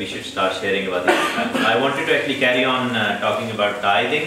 we should start sharing about it. I wanted to actually carry on talking about tithing,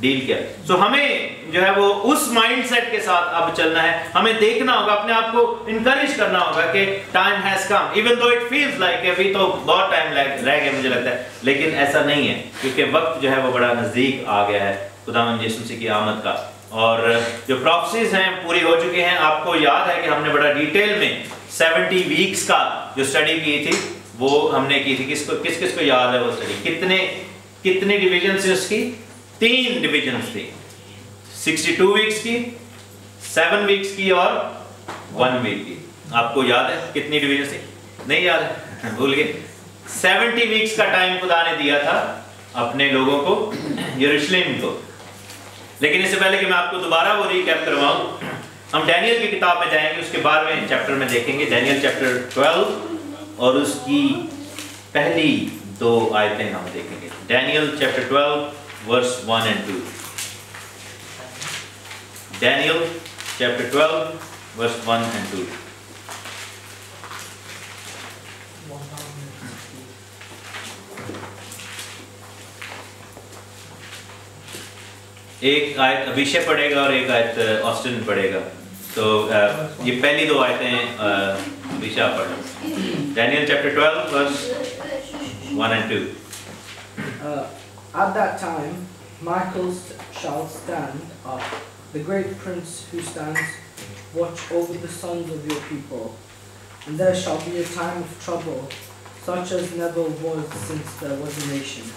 deal کیا. So ہمیں جو ہے وہ اس mind set کے ساتھ اب چلنا ہے. ہمیں دیکھنا ہوگا, اپنے آپ کو انکریج کرنا ہوگا کہ time has come, even though it feels like ابھی تو بہت ٹائم رہ گیا مجھے لگتا ہے, لیکن ایسا نہیں ہے, کیونکہ وقت جو ہے وہ بڑا نزدیک آ گیا ہے خداوند یسوع مسیح کی آمد کا. اور جو پروفیسیز ہیں پوری ہو چکی ہیں. آپ کو یاد ہے کہ ہم نے بڑا ڈیٹیل میں 70 ویکس کا جو اسٹڈی کی تھی وہ ہم نے کی تھی. کس کو یاد ہے وہ اسٹڈی؟ کتنے ڈویژنز تھے اس کی؟ 3 ڈویژنز تھی. 62 ویکس کی, 7 ویکس کی اور 1 ویک کی. آپ کو یاد ہے کتنی ڈویژنز تھی؟ نہیں یاد ہے, بھول گئے. 70 ویکس کا ٹائم خدا نے دیا تھا اپنے لوگوں کو, یروشلم کو. لیکن اس سے پہلے کہ میں آپ کو دوبارہ وہ ریکیپ کرواؤں, ہم ڈینیل کی کتاب میں جائیں گے, اس کے 12ویں چیپٹر میں دیکھیں گے. ڈینیل چیپٹر 12 اور اس کی پہلی 2 آیتیں ہم دیکھیں گے. Daniel chapter 12 verse 1 and 2. Daniel chapter 12 verse 1 and 2. ایک آیت ابھیشے پڑھے گا اور ایک آیت آسٹن پڑھے گا. تو یہ پہلی 2 آیتیں ابھیشا پڑھیں. Daniel chapter 12 verse 1 and 2. At that time, Michael shall stand up, the great prince who stands watch over the sons of your people. And there shall be a time of trouble, such as never was since there was a nation,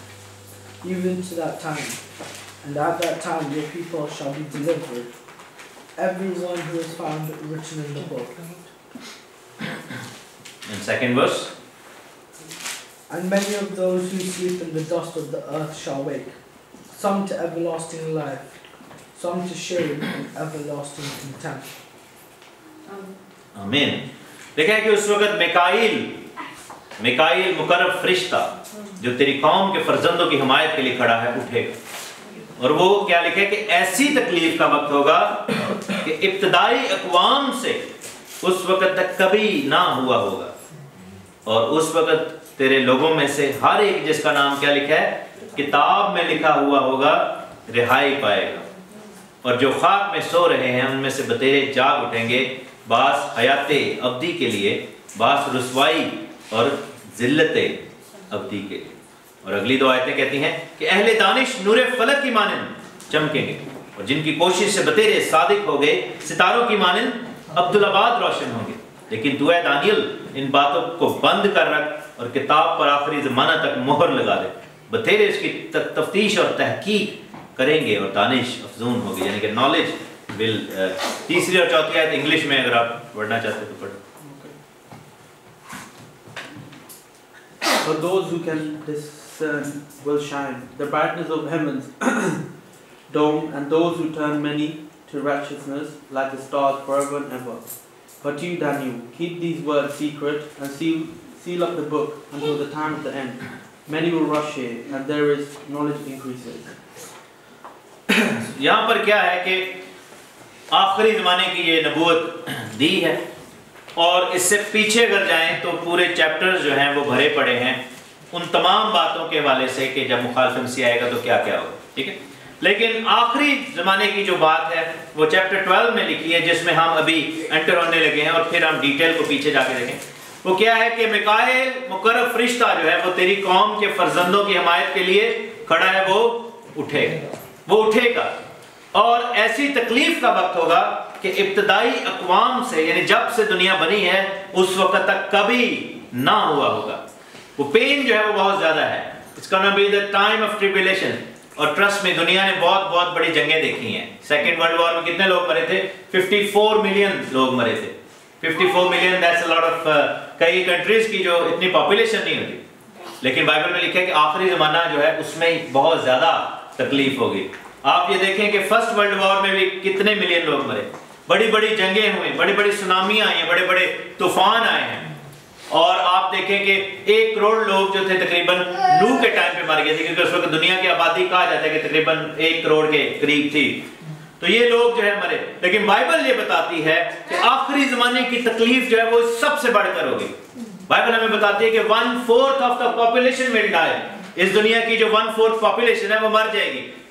even to that time. And at that time your people shall be delivered, everyone who is found written in the book. And second verse. And many of those who sleep in the dust of the earth shall wake, some to everlasting life, some to shame and everlasting contempt. آمین. دیکھیں کہ اس وقت میکائیل مقرب فرشتہ جو تیری قوم کے فرزندوں کی حمایت کے لیے کھڑا ہے اٹھے گا. اور وہ کیا لکھے کہ ایسی تکلیف کا وقت ہوگا کہ ابتدائی اقوام سے اس وقت تک کبھی نہ ہوا ہوگا. اور اس وقت تیرے لوگوں میں سے ہر ایک جس کا نام کیا لکھا ہے کتاب میں لکھا ہوا ہوگا رہائی پائے گا. اور جو خاک میں سو رہے ہیں ان میں سے بتیرے جاگ اٹھیں گے, بعض حیات ابدی کے لیے, بعض رسوائی اور ذلت ابدی کے لیے. اور اگلی 2 آیتیں کہتی ہیں کہ اہل دانش نور فلک کی مانند چمکیں گے, اور جن کی کوشش سے بتیرے صادق ہو گئے ستاروں کی مانند عبدالآباد روشن ہوں گے. لیکن تو اے دانیل ان باتوں کو بند کر رکھ اور کتاب پر آخری زمانہ تک مہر لگا دے. بتیرے اس کی تفتیش اور تحقیق کریں گے اور دانش افزون ہوگی, یعنی کہ نالج ول. 3 اور 4 آیت انگلش میں اگر آپ پڑھنا چاہتے تو پڑھیں. For those who can discern will shine, the brightness of heaven's dome, and those who turn many to righteousness like the stars forever and ever. But you, Daniel, keep these words secret and seal up the book until the time of the end. Many will rush here, and there is knowledge increases. یہاں پر کیا ہے کہ آخری زمانے کی یہ نبوت دی ہے, اور اس سے پیچھے اگر جائیں تو پورے چیپٹرز جو ہیں وہ بھرے پڑے ہیں ان تمام باتوں کے حوالے سے کہ جب مخالف مسیح آئے گا تو کیا کیا ہوگا. ٹھیک ہے, لیکن آخری زمانے کی جو بات ہے وہ چیپٹر 12 میں لکھی ہے, جس میں ہم ابھی انٹر ہونے لگے ہیں, اور پھر ہم ڈیٹیل کو پیچھے جا کے دیکھیں. وہ کیا ہے کہ میکائیل مقرب فرشتہ جو ہے وہ تیری قوم کے فرزندوں کی حمایت کے لیے کھڑا ہے, وہ اٹھے گا. اور ایسی تکلیف کا وقت ہوگا کہ ابتدائی اقوام سے, یعنی جب سے دنیا بنی ہے اس وقت تک کبھی نہ ہوا ہوگا. وہ پین جو ہے وہ بہت زیادہ ہے. It's gonna be the time of tribulation. اور ٹرسٹ میں دنیا نے بہت بڑی جنگیں دیکھی ہیں. سیکنڈ ورلڈ وار میں کتنے لوگ مرے تھے؟ 54 ملین لوگ مرے تھے. 54 million, that's a lot of کئی کنٹریز کی جو اتنی پاپولیشن نہیں ہوتی. لیکن بائبل میں لکھا ہے کہ آخری زمانہ جو ہے اس میں بہت زیادہ تکلیف ہوگی. آپ یہ دیکھیں کہ فرسٹ ورلڈ وار میں بھی کتنے ملین لوگ مرے, بڑی جنگیں ہوئیں, بڑی سونامیاں آئی ہیں, بڑے طوفان آئے ہیں. اور آپ دیکھیں کہ 1 کروڑ لوگ جو تھے تقریباً نوح کے ٹائم پہ مر گئے تھے, کیونکہ اس وقت دنیا کی آبادی کہا جاتا ہے کہ تقریباً 1 کروڑ کے قریب تھی. تو یہ لوگ جو ہے مرے. لیکن بائبل یہ بتاتی ہے کہ آخری زمانے کی تکلیف جو ہے وہ سب سے بڑھ کر ہوگی. بائبل ہمیں بتاتی ہے کہ 1/4 آف دا پاپولیشن ول ڈائی. اس دنیا کی جو 1/4 پاپولیشن ہے وہ مر جائے گی.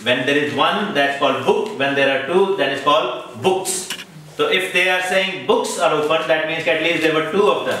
When there is one, that's called book. When there are 2, then it's called books. So if they are saying books are open, that means at least there were 2 of them.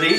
3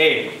8।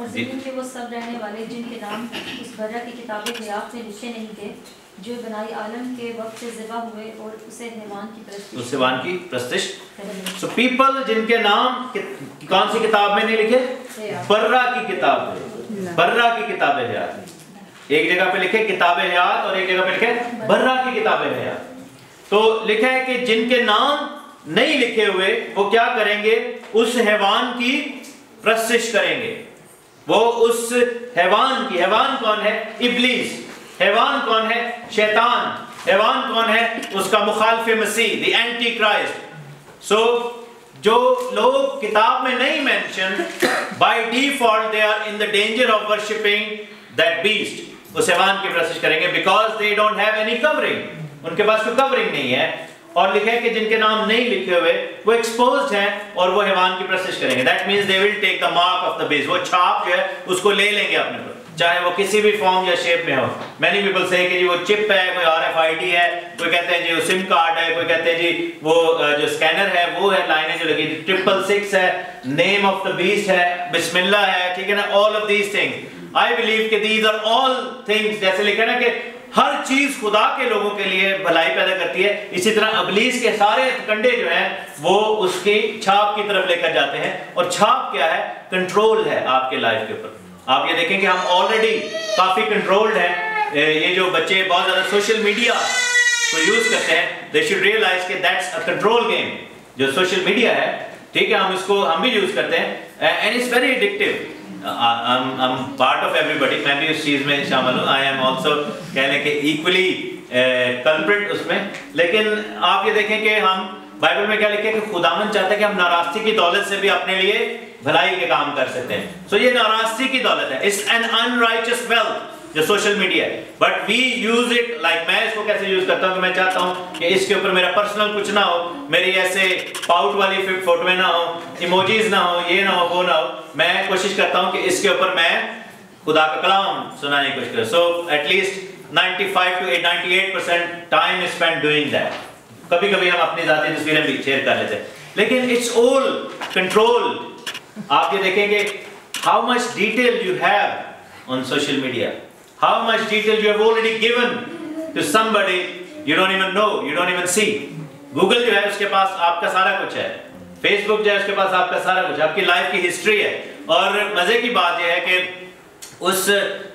اور زمین کے وہ سب رہنے والے جن کے نام اس برہ کی کتاب حیات میں لکھے نہیں تھے جو بنائی عالم کے وقت سے ذبح ہوئے اور اسے حیوان کی پرستش So people جن کے نام کون سی کتاب میں نہیں لکھے؟ برہ کی کتاب میں، برہ کی کتاب حیات، ایک جگہ پہ لکھے کتاب حیات اور ایک جگہ پہ لکھے برہ کی کتاب حیات. تو لکھا ہے کہ جن کے نام نہیں لکھے ہوئے وہ کیا کریں گے؟ اس حیوان کی پرستش کریں گے. وہ اس حیوان کی، حیوان کون ہے؟ ابلیس. حیوان کون ہے؟ شیطان. حیوان کون ہے؟ اس کا مخالف مسیح، دی اینٹی کرائسٹ. سو جو لوگ کتاب میں نہیں mention, by default they are in the danger of worshipping that beast. اس حیوان کی پرستش کریں گے because they don't have any covering, ان کے پاس کوئی کورنگ نہیں ہے. اور لکھا ہے کہ جن کے نام نہیں لکھے ہوئے وہ ایکسپوزڈ ہیں اور وہ حیوان کی پرستش کریں گے. That means they will take the mark of the best. وہ چھاپ جو ہے اس کو لے لیں گے اپنے پر، چاہے وہ کسی بھی فارم یا شیپ میں ہو. مینی پیپل سے کہ جی وہ چپ ہے، کوئی RFID ہے، کوئی کہتے ہیں جی وہ سم کارڈ ہے، کوئی کہتے ہیں جی وہ جو اسکینر ہے وہ ہے، لائنیں جو لگی 666 ہے، نیم آف دا بیسٹ ہے، بسم اللہ ہے، ٹھیک ہے نا. All of these things I believe کہ دیز آر آل تھنگس، جیسے لکھا نا کہ ہر چیز خدا کے لوگوں کے لیے بھلائی پیدا کرتی ہے، اسی طرح ابلیس کے سارے کنڈے جو ہیں وہ اس کی چھاپ کی طرف لے کر جاتے ہیں. اور چھاپ کیا ہے؟ کنٹرول ہے آپ کے لائف کے اوپر. آپ یہ دیکھیں کہ ہم آلریڈی کافی کنٹرولڈ ہیں. یہ جو بچے بہت زیادہ سوشل میڈیا کو یوز کرتے ہیں، they should realize کہ that's a control game. جو سوشل میڈیا ہے، ٹھیک ہے، ہم بھی یوز کرتے ہیں and it's very addictive. I'm part of everybody. میں بھی اس چیز میں شامل ہوں. I am also کہہ لیں کہ equally culprit اس میں. لیکن آپ یہ دیکھیں کہ ہم بائبل میں کیا لکھے کہ خداوند چاہتا ہے کہ ہم ناراستی کی دولت سے بھی اپنے لیے بھلائی کے کام کر سکتے ہیں. سو یہ ناراستی کی دولت ہے. It's an unrighteous wealth جو سوشل میڈیا ہے. But we use it like, میں اس کو کیسے یوز کرتا ہوں کہ میں چاہتا ہوں کہ اس کے اوپر میرا پرسنل کچھ نہ ہو، میری ایسے پاؤٹ والی فوٹویں نہ ہو، ایموجیز نہ ہو، یہ نہ ہو، وہ نہ ہو. میں کوشش کرتا ہوں کہ اس کے اوپر میں خدا کا کلام سنانے کی کوشش کروں. So at least 95 to 98% time is spend doing that. کبھی کبھی ہم اپنی ذاتی تصویریں بھی شیئر کر لیتے ہیں، لیکن اٹس آل کنٹرول. آپ یہ دیکھیں گے how much detail you have on social media, how much detail you have already given to somebody you don't even know, you don't even see. Google جو ہے اس کے پاس آپ کا سارا کچھ ہے، فیس بک جو ہے اس کے پاس آپ کا سارا کچھ ہے، آپ کی لائف کی ہسٹری ہے. اور مزے کی بات یہ ہے کہ اس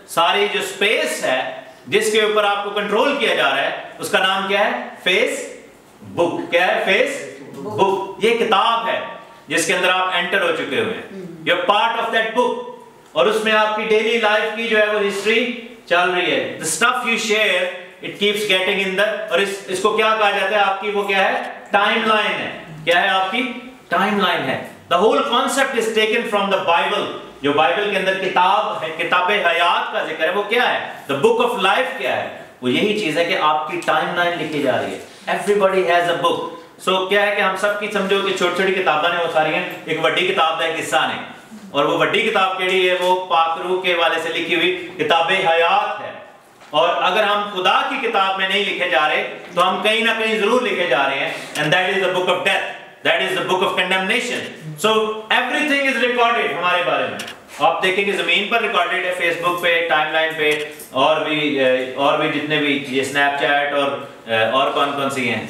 ساری جو سپیس ہے جس کے اوپر آپ کو کنٹرول کیا جا رہا ہے اس کا نام کیا ہے؟ فیس بک. کیا ہے؟ فیس بک. یہ کتاب ہے جس کے اندر آپ انٹر ہو چکے ہوئے ہیں. You are part of that book. اور اس میں آپ کی ڈیلی لائف کی جو ہے وہ ہسٹری چل رہی ہے. the stuff you share it keeps getting in the، اور اس کو کیا کہا جاتا ہے؟ آپ کی وہ کیا ہے؟ ٹائم لائن ہے. کیا ہے؟ آپ کی ٹائم لائن ہے. the whole concept is taken from the Bible. جو بائبل کے اندر کتاب ہے، کتاب حیات کا ذکر ہے، وہ کیا ہے؟ the book of life کیا ہے؟ وہ یہی چیز ہے کہ آپ کی ٹائم لائن لکھی جا رہی ہے. everybody has a book. سو کیا ہے کہ ہم سب کی سمجھو کہ چھوٹی چھوٹی کتابیں نے وہ ساری ہیں، ایک بڑی کتاب ہے قصہ نے، اور وہ بڑی کتاب کیڑی ہے؟ وہ پاک روح کے والے سے لکھی ہوئی کتاب حیات ہے. اور اگر ہم خدا کی کتاب میں نہیں لکھے جا رہے تو ہم کہیں نہ کہیں ضرور لکھے جا رہے ہیں. and that is the book of death, that is the book of condemnation. so everything is recorded ہمارے بارے میں. آپ دیکھیں کہ زمین پر ریکارڈڈ ہے، فیس بک پہ، ٹائم لائن پہ، اور بھی جتنے بھی یہ اسنیپ چیٹ اور کون سی ہیں،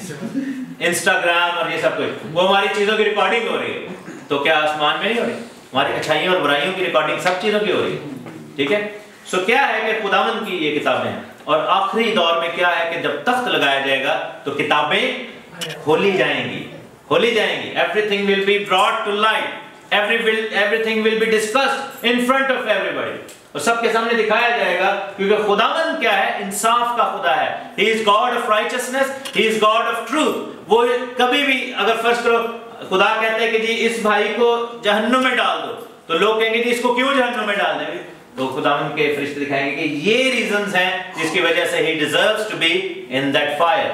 انسٹاگرام اور یہ سب کچھ، وہ ہماری چیزوں کی ریکارڈنگ ہو رہی ہے. تو کیا آسمان میں نہیں ہو رہی؟ ہماری اچھائیوں اور برائیوں کی ریکارڈنگ سب چیزوں کی ہو رہی ہے. ٹھیک ہے. سو کیا ہے کہ خداوند کی یہ کتابیں ہیں. اور آخری دور میں کیا ہے کہ جب تخت لگایا جائے گا تو کتابیں کھولی جائیں گی، کھولی جائیں گی. everything will be brought to light, everything will be discussed in front of everybody. اور سب کے سامنے دکھایا جائے گا، کیونکہ خداوند کیا ہے؟ انصاف کا خدا ہے. he is God of righteousness, he is God of truth. وہ کبھی بھی اگر فرض کرو خدا کہتا ہے کہ جی اس بھائی کو جہنم میں ڈال دو، تو لوگ کہیں گے جی اس کو کیوں جہنم میں ڈال دیں گے؟ تو خداوند کے فرشتے دکھائیں گے کہ یہ ریزنز ہیں جس کی وجہ سے he deserves to be in that fire.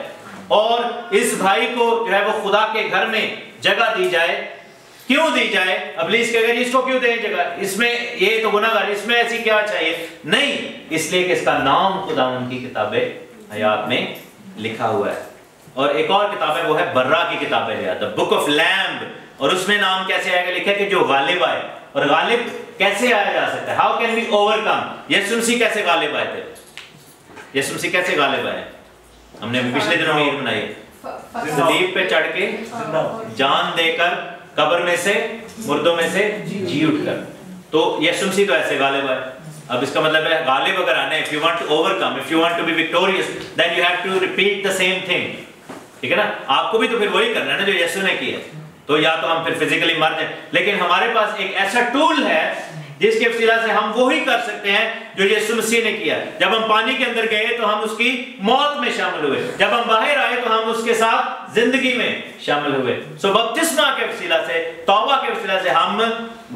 اور اس بھائی کو جو ہے وہ خدا کے گھر میں جگہ دی جائے. کیوں دی جائے؟ ابلیس کہے گا جی اس کو کیوں دیں جگہ، اس میں یہ تو گناہ گار، اس میں ایسی کیا چاہیے؟ نہیں، اس لیے کہ اس کا نام خداوند کی کتاب حیات میں لکھا ہوا ہے. اور ایک اور کتاب ہے وہ ہے برہ کی کتاب حیات، the book of lamb اور اس میں نام کیسے آئے گا؟ لکھا ہے کہ جو غالب آئے. اور غالب کیسے آیا جا سکتا ہے؟ ہاؤ کین وی اوور کم؟ یسوع مسیح کیسے غالب آئے تھے؟ یسوع مسیح کیسے غالب آئے؟ ہم نے پچھلے دنوں میں عید منائی، صلیب پہ چڑھ کے جان دے کر قبر میں سے مردوں میں سے جی اٹھ کر. تو یسوع مسیح تو ایسے غالب آئے. اب اس کا مطلب ہے غالب اگر آنا ہے، if you want to overcome, if you want to be victorious, then you have to repeat the same thing. ٹھیک ہے نا؟ آپ کو بھی تو پھر وہی کرنا ہے نا جو یسوع نے کیا. تو یا تو ہم پھر فزیکلی مر جائیں، لیکن ہمارے پاس ایک ایسا ٹول ہے جس کے وسیلہ سے ہم وہی کر سکتے ہیں جو یسوع مسیح نے کیا. جب ہم پانی کے اندر گئے تو ہم اس کی موت میں شامل ہوئے، جب ہم باہر آئے تو ہم اس کے ساتھ زندگی میں شامل ہوئے. سو بپتسمہ کے وسیلہ سے، توبہ کے وسیلہ سے ہم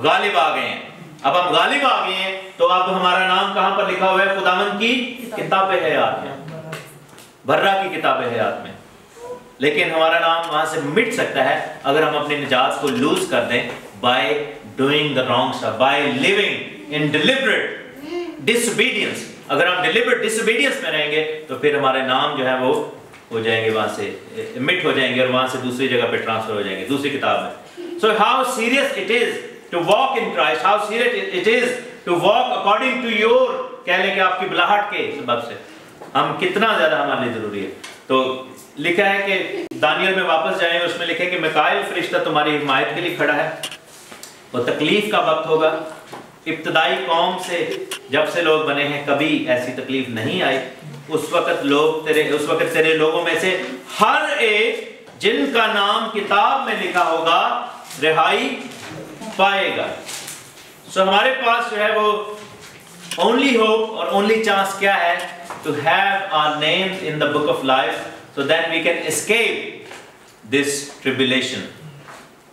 غالب آ گئے ہیں. اب ہم غالب آ گئے ہیں تو اب ہمارا نام کہاں پر لکھا ہوا ہے؟ خداوند کی کتاب حیات میں، برہ کی کتاب حیات میں. لیکن ہمارا نام وہاں سے مٹ سکتا ہے اگر ہم اپنی نجات کو لوز کر دیں by doing the wrong stuff, by living in deliberate disobedience. اگر ہم deliberate disobedience میں رہیں گے تو پھر ہمارے نام جو ہے وہ ہو جائیں گے، وہاں سے مٹ ہو جائیں گے اور وہاں سے دوسری جگہ پہ ٹرانسفر ہو جائیں گے دوسری کتاب میں. So how serious it is to walk in Christ, how serious it is to walk according to your، کہہ لیں کہ آپ کی بلاہٹ کے سبب سے ہم کتنا زیادہ ہمارے لیے ضروری ہے. تو لکھا ہے کہ دانیل میں واپس جائیں، اس میں لکھے کہ میکائیل فرشتہ تمہاری حمایت کے لیے کھڑا ہے. وہ تکلیف کا وقت ہوگا. ابتدائی قوم سے جب سے لوگ بنے ہیں کبھی ایسی تکلیف نہیں آئی. اس وقت تیرے لوگوں میں سے ہر ایک جن کا نام کتاب میں لکھا ہوگا رہائی پائے گا. سو ہمارے پاس جو ہے وہ only hope اور only chance کیا ہے؟ to have our names in the book of life so that we can escape this tribulation.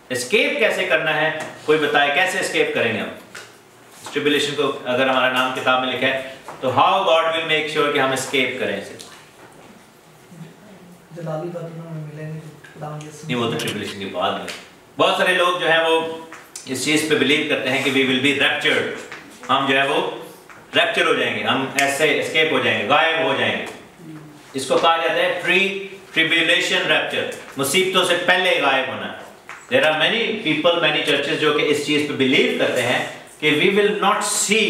escape کیسے کرنا ہے؟ کوئی بتائے کیسے escape کریں گے ہم اس tribulation کو؟ اگر ہمارا نام کتاب میں لکھا ہے تو how God will make sure کہ ہم escape کریں اسے؟ نہیں، وہ تو tribulation کے بعد میں. بہت سارے لوگ جو ہیں وہ اس چیز پہ بلیو کرتے ہیں کہ we will be raptured. ہم جو ہے وہ ریپچر ہو جائیں گے، ہم ایسے اسکیپ ہو جائیں گے، غائب ہو جائیں گے. اس کو کہا جاتا ہے پری ٹریبیولیشن ریپچر، مصیبتوں سے پہلے غائب ہونا. There are many people, many churches جو کہ اس چیز پہ بلیو کرتے ہیں کہ we will not see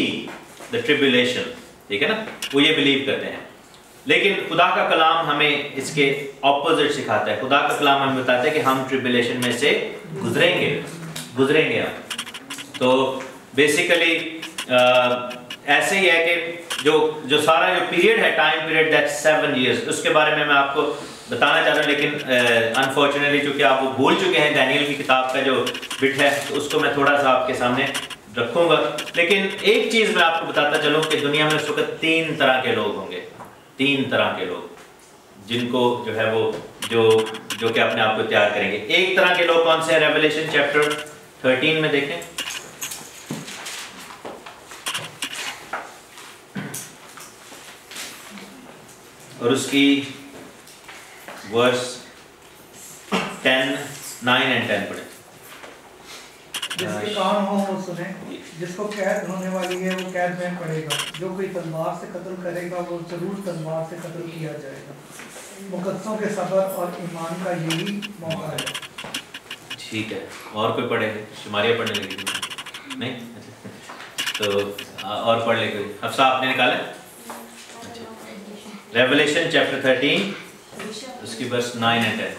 the tribulation. ٹھیک ہے نا؟ وہ یہ بلیو کرتے ہیں. لیکن خدا کا کلام ہمیں اس کے اپوزٹ سکھاتا ہے. خدا کا کلام ہمیں بتاتا ہے کہ ہم ٹریبیولیشن میں سے گزریں گے ہم. تو بیسیکلی ایسے ہی ہے کہ جو سارا جو پیریڈ ہے، ٹائم پیریڈ دیٹ 7 years، اس کے بارے میں آپ کو بتانا چاہ رہا ہوں. لیکن انفارچونیٹلی چونکہ آپ وہ بھول چکے ہیں دانیل کی کتاب کا جو بٹ ہے، تو اس کو میں تھوڑا سا آپ کے سامنے رکھوں گا. لیکن ایک چیز میں آپ کو بتاتا چلوں کہ دنیا میں اس وقت 3 طرح کے لوگ ہوں گے. 3 طرح کے لوگ جن کو جو ہے وہ جو کہ اپنے آپ کو تیار کریں گے. ایک طرح کے لوگ کون سے ہیں؟ ریولیشن چیپٹر 13 میں دیکھیں. اور اس کی ورس 10, 9 and 10 پڑھیں. جس کے کان ہوں وہ سنیں، جس کو قید ہونے والی ہے وہ قید میں پڑے گا، جو کوئی تلوار سے قتل کرے گا وہ ضرور تلوار سے قتل کیا جائے گا. مقدسوں کے صبر اور ایمان کا یہی موقع ہے. ٹھیک ہے، اور کوئی پڑھے؟ شماریہ پڑھنے لگی نہیں؟ تو اور پڑھ لے کوئی. حفصہ آپ نے نکالا؟ ریولیشن چیپٹر 13 اس کی ورس 9 and 10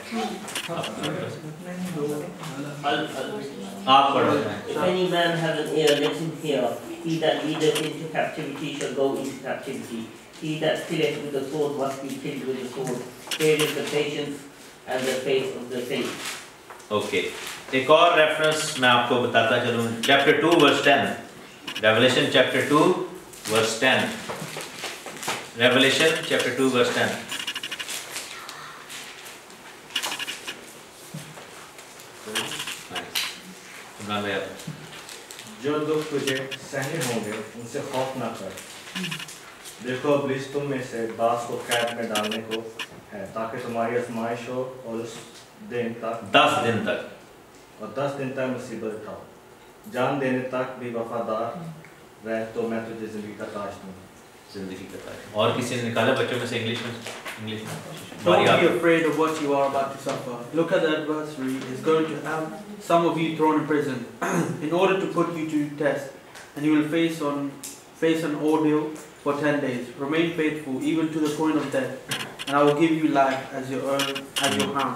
آپ پڑھو. If any man have an ear, let him hear. He that leadeth into captivity shall go into captivity. He that killeth with the sword must be killed with the sword. Here is the patience and the faith of the saints. Okay, ایک اور reference میں آپ کو بتاتا چلوں. Chapter 2 ورس 10. Revelation chapter 2 ورس 10. Revelation chapter 2 ورس 10. جو دکھ تجھے سہنے ہوں گے ان سے خوف نہ کر. دیکھو ابلیس تم میں سے بعض کو قید میں ڈالنے کو ہے تاکہ تمہاری آزمائش ہو، اور اس دن تک 10 دن تک اور 10 دن تک مصیبت اٹھاؤ. جان دینے تک بھی وفادار رہ تو میں تجھے زندگی کا تاج دوں. زندگی کا تاج. اور کسی نے نکالا بچوں میں سے انگلش میں؟ English. Don't be afraid of what you are about to suffer. Look at the adversary is going to have some of you thrown in prison in order to put you to test, and you will face an ordeal for 10 days. Remain faithful even to the point of death, and I will give you life as your crown.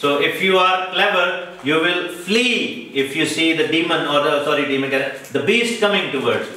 So if you are clever, you will flee if you see the demon or the beast coming towards you.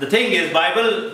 The thing is, Bible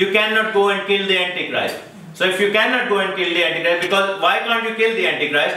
You cannot go and kill the Antichrist. So if you cannot go and kill the Antichrist, because why can't you kill the Antichrist?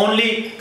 Only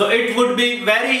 So it would be very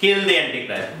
kill the Antichrist.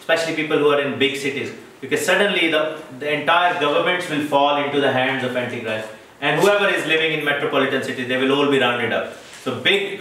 especially people who are in big cities, because suddenly the entire governments will fall into the hands of Antichrist, and whoever is living in metropolitan cities, they will all be rounded up. So big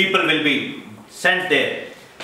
people will be sent there.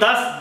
10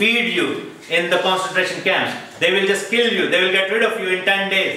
feed you in the concentration camps. They will just kill you. They will get rid of you in 10 days.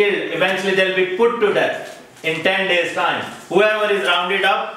killed. Eventually they will be put to death in 10 days time. Whoever is rounded up,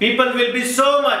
People will be so much,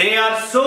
They are so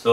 So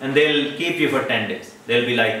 and they'll keep you for 10 days. They'll be like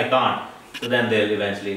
I can't, so then they'll eventually.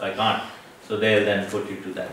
I can't, so they'll then put you to that.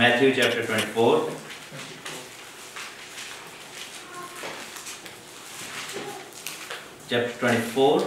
Matthew chapter 24. Chapter 24,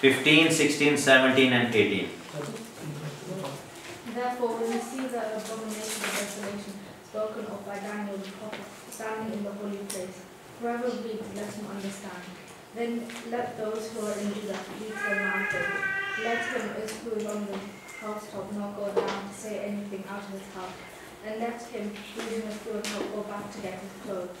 15, 16, 17 and 18. Therefore, when you see the abomination of desolation spoken of by Daniel the prophet standing in the holy place, whoever reads, let him understand. Then let those who are in Judah flee to the mountain. Let him who is on the housetop not go down to say anything out of his house. And let him who is in the field not go back to get his clothes.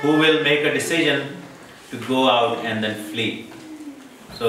who will make a decision to go out and then flee. So,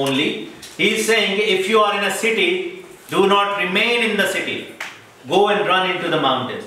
only. He is saying if you are in a city, do not remain in the city. Go and run into the mountains.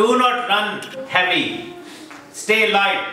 Do not run heavy. Stay light.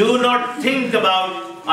Do not think about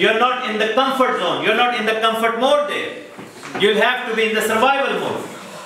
You are not in the comfort zone. You are not in the comfort mode there. You have to be in the survival mode.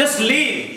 Just leave.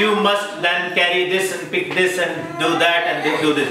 you must then carry this and pick this and do that and do this.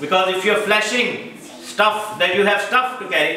Because if you're flashing stuff that you have stuff to carry,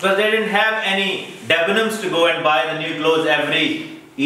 Because they didn't have any debenhams to go and buy the new clothes every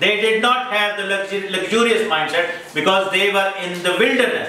They did not have the luxurious mindset because they were in the wilderness.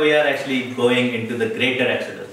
we are actually going into the greater exodus.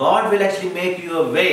God will actually make you a way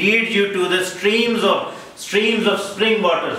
lead you to the streams of spring waters।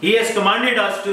He has commanded us to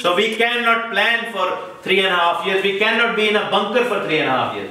So we cannot plan for 3.5 years. We cannot be in a bunker for 3.5 years.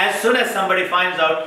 as soon as somebody finds out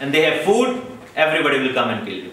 and they have food, everybody will come and kill you।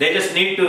They just need to,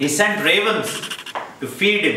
He sent ravens to feed him।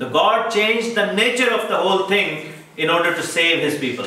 So God changed the nature of the whole thing in order to save His people।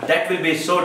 that will be so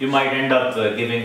you might end up giving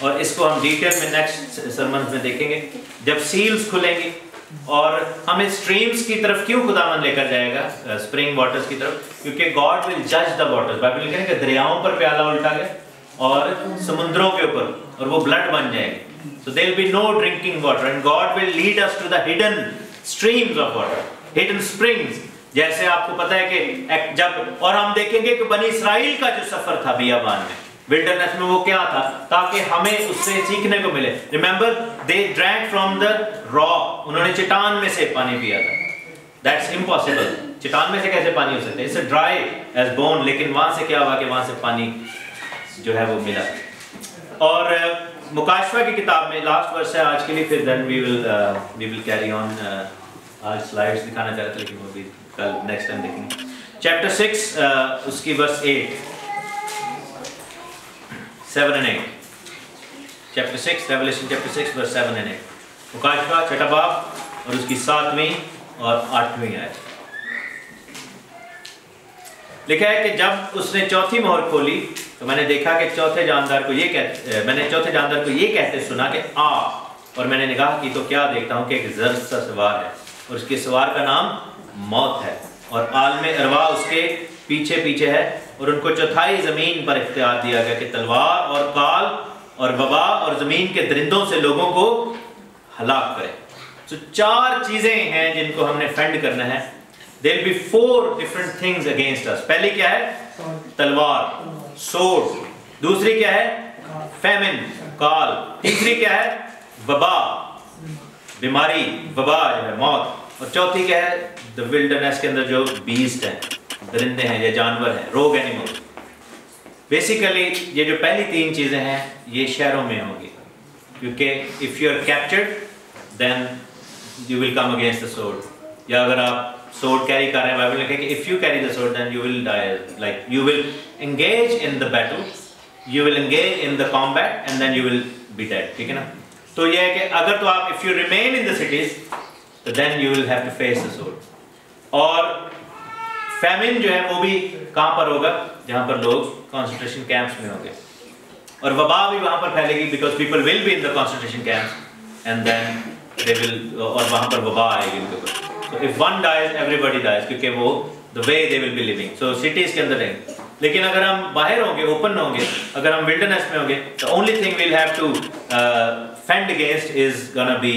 اور اس کو ہم detail میں next sermons میں دیکھیں گے. جب sales کھلیں گی اور ہمیں سٹریمز کی طرف کیوں خداوند لے کر جائے گا, اسپرنگ واٹرز کی طرف, کیونکہ گاڈ ول جج دا واٹرز. بائبل لکھا ہے کہ دریاؤں پر پیالہ الٹا گیا اور سمندروں کے اوپر, اور وہ بلڈ بن جائے گی. So there will be no drinking water and God will lead us to the hidden streams of water, hidden springs. جیسے آپ کو پتہ ہے کہ جب, اور ہم دیکھیں گے کہ بنی اسرائیل کا جو سفر تھا بیابان میں, wilderness میں, وہ کیا تھا تاکہ ہمیں اس سے سیکھنے کو ملے. Remember they drank from the rock, انہوں نے چٹان میں سے پانی پیا تھا. That's impossible. چٹان میں سے کیسے پانی ہو سکتا ہے؟ It's a dry as bone. لیکن وہاں سے کیا ہوا کہ وہاں سے پانی جو ہے وہ ملا. اور مکاشفہ کی کتاب میں لاسٹ ورس ہے آج کے لیے, پھر دین وی ول کیری آن. آج سلائڈس دکھانا چاہ رہے تھے لیکن وہ بھی کل نیکسٹ ٹائم دیکھیں گے. چیپٹر 6 اس کی verse 8, 7 and 8. Chapter 6, revelation chapter 6 verse 7 and 8. مکاشفہ چھٹا باب اور اس کی 7ویں اور 8ویں آیت. لکھا ہے کہ جب اس نے چوتھی مہر کھولی تو میں نے دیکھا کہ چوتھے جاندار کو یہ کہتے سنا کہ آ, اور میں نے نگاہ کی تو کیا دیکھتا ہوں کہ ایک زرد سا سوار ہے اور اس کے سوار کا نام موت ہے, اور عالم ارواح اس کے پیچھے پیچھے ہے, اور ان کو چوتھائی زمین پر اختیار دیا گیا کہ تلوار اور کال اور وبا اور زمین کے درندوں سے لوگوں کو ہلاک کرے. تو 4 چیزیں ہیں جن کو ہم نے فینڈ کرنا ہے. There will be 4 different things against us. پہلی کیا ہے؟ تلوار, sword. دوسری کیا ہے؟ famine, کال. تیسری کیا ہے؟ وبا, بیماری, وبا جو ہے موت. اور چوتھی کیا ہے؟ the wilderness کے اندر جو بیسٹ ہیں, درندے ہیں یا جانور ہیں, rogue animal. بیسیکلی یہ جو پہلی 3 چیزیں ہیں یہ شہروں میں ہوں گی, کیونکہ if you are captured then you will come against the sword. یا اگر آپ sword carry کر رہے ہیں, بائبل میں کہا کہ if you carry the sword then you will die, like you will engage in the battle, you will engage in the combat and then you will be dead. ٹھیک ہے نا. تو یہ ہے کہ اگر تو آپ if you remain in the cities تو then you will have to face the sword. اور famine جو ہے وہ بھی کہاں پر ہوگا؟ جہاں پر لوگ concentration camps میں ہوں گے, اور وبا بھی وہاں پر پھیلے گی because people will be in the concentration camps and then they will, اور وہاں پر وبا آئے گی ان کے اوپر. So if one dies, everybody dies, کیونکہ وہ the way they will be living. So cities کے اندر رہیں گے. لیکن اگر ہم باہر ہوں گے, اوپن ہوں گے, اگر ہم wilderness میں ہوں گے, the only thing we'll have to fend against is gonna be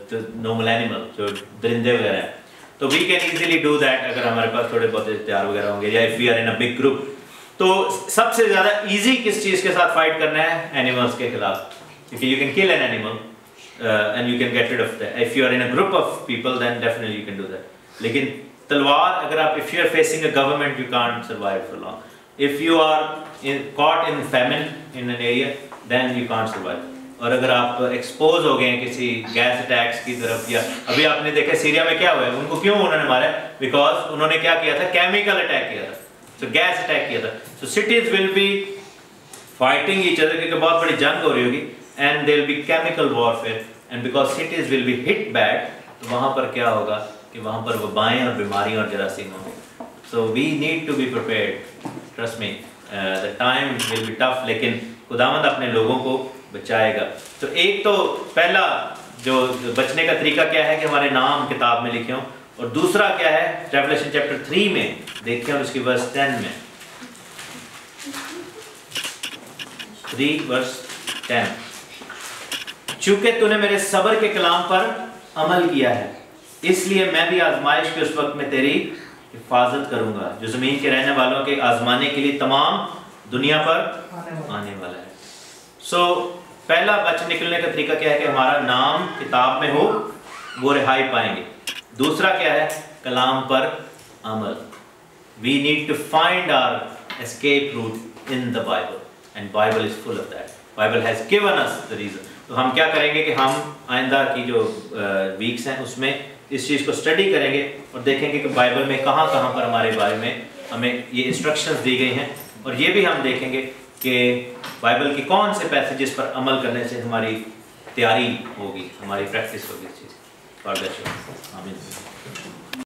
the normal animal, جو درندے وغیرہ ہیں. تو we can easily do that اگر ہمارے پاس تھوڑے بہت ہتھیار وغیرہ ہوں گے, یا if we are in a big group. تو سب سے زیادہ ایزی کس چیز کے ساتھ فائٹ کرنا ہے؟ اینیملس کے خلاف, کیونکہ you can kill an animal and you can get rid of that. If you are in a group of people then definitely you can do that. لیکن تلوار اگر آپ, if you are facing a government you can't survive for long. If you are caught in famine in an area then you can't survive. اور اگر آپ expose ہو گئے ہیں کسی گیس اٹیکس کی طرف, یا ابھی آپ نے دیکھا سیریا میں کیا ہوا ہے, ان کو کیوں انہوں نے مارا؟ بیکاز انہوں نے کیا کیا تھا؟ کیمیکل اٹیک کیا تھا, تو گیس اٹیک کیا تھا. So cities will be fighting each other, کیونکہ بہت بڑی جنگ ہو رہی ہوگی, and there will be chemical warfare, and because cities will be hit bad, تو وہاں پر کیا ہوگا کہ وہاں پر وبائیں اور بیماریاں اور جراثیم ہوں گے. So we need to be prepared. Trust me, the time will be tough, لیکن خداوند اپنے لوگوں کو بچائے گا. تو ایک تو پہلا جو بچنے کا طریقہ کیا ہے کہ ہمارے نام کتاب میں لکھے ہوں, اور دوسرا کیا ہے ریولیشن چیپٹر 3 میں دیکھیں اور اس کی ورس 10 میں, 3 ورس 10. چونکہ تو نے میرے صبر کے کلام پر عمل کیا ہے, اس لیے میں بھی آزمائش کے اس وقت میں تیری حفاظت کروں گا جو زمین کے رہنے والوں کے آزمانے کے لیے تمام دنیا پر آنے والا ہے. سو پہلا بچ نکلنے کا طریقہ کیا ہے کہ ہمارا نام کتاب میں ہو, وہ رہائی پائیں گے. دوسرا کیا ہے؟ کلام پر عمل. We need to find our escape route in the Bible, and Bible is full of that. Bible has given us the reason. تو ہم کیا کریں گے کہ ہم آئندہ کی جو ویکس ہیں اس میں اس چیز کو اسٹڈی کریں گے اور دیکھیں گے کہ بائبل میں کہاں کہاں پر ہمارے بارے میں ہمیں یہ انسٹرکشنز دی گئی ہیں, اور یہ بھی ہم دیکھیں گے کہ بائبل کی کون سے پیسیجز پر عمل کرنے سے ہماری تیاری ہوگی, ہماری پریکٹس ہوگی اس چیز. آمین.